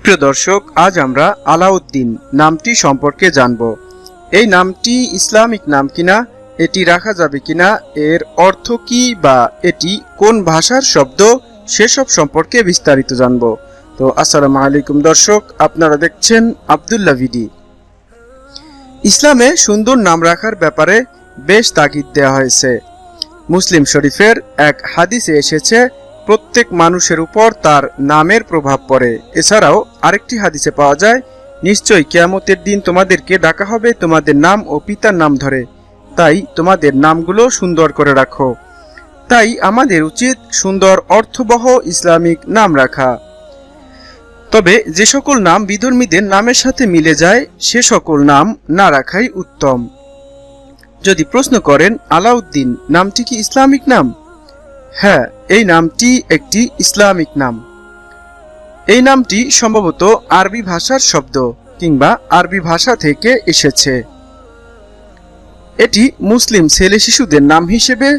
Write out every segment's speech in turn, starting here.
সুপ্রিয় দর্শক, আজ আমরা আলাউদ্দিন নামটি সম্পর্কে জানব। এই নামটি ইসলামিক নাম কিনা, এটি রাখা যাবে কিনা, এর অর্থ কি বা এটি কোন ভাষার শব্দ, সেসব সম্পর্কে বিস্তারিত জানব। তো আসসালামু আলাইকুম দর্শক, আপনারা দেখছেন আব্দুল্লাহ ভিডি। ইসলামে সুন্দর নাম রাখার ব্যাপারে বেশ তাগিদ দেওয়া হয়েছে। মুসলিম শরীফের এক হাদিসে এসেছে, প্রত্যেক মানুষের উপর তার নামের প্রভাব পড়ে। এছাড়াও আরেকটি হাদিসে পাওয়া যায়, নিশ্চয়ই কিয়ামতের দিন তোমাদেরকে ডাকা হবে তোমাদের নাম ও পিতার নাম ধরে, তাই তোমাদের নামগুলো সুন্দর করে রাখো। তাই আমাদের উচিত সুন্দর অর্থবহ ইসলামিক নাম রাখা। তবে যে সকল নাম বিধর্মীদের নামের সাথে মিলে যায়, সে সকল নাম না রাখাই উত্তম। যদি প্রশ্ন করেন আলাউদ্দিন নামটি কি ইসলামিক নাম? হ্যাঁ, এই নামটি একটি ইসলামিক নাম। এই নামটি সম্ভবত আরবি ভাষার শব্দ কিংবা আরবি ভাষা থেকে এসেছে। এটি মুসলিম ছেলে শিশুদের নাম হিসেবে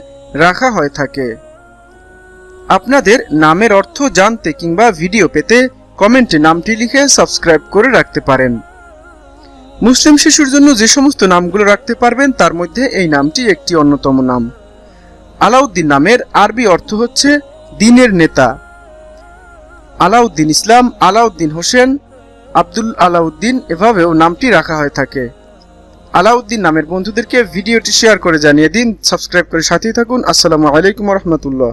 রাখা হয়ে থাকে। আপনাদের নামের অর্থ জানতে কিংবা ভিডিও পেতে কমেন্টে নামটি লিখে সাবস্ক্রাইব করে রাখতে পারেন। মুসলিম শিশুর জন্য যে সমস্ত নামগুলো রাখতে পারবেন তার মধ্যে এই নামটি একটি অন্যতম নাম। আলাউদ্দিন নামের আরবি অর্থ হচ্ছে দ্বীনের নেতা। আলাউদ্দিন ইসলাম, আলাউদ্দিন হোসেন, আব্দুল আলাউদ্দিন, এভাবেও নামটি রাখা হয়ে থাকে। আলাউদ্দিন নামের বন্ধুদেরকে ভিডিওটি শেয়ার করে জানিয়ে দিন, সাবস্ক্রাইব করে সাথেই থাকুন। আসসালামু আলাইকুম ওয়া রাহমাতুল্লাহ।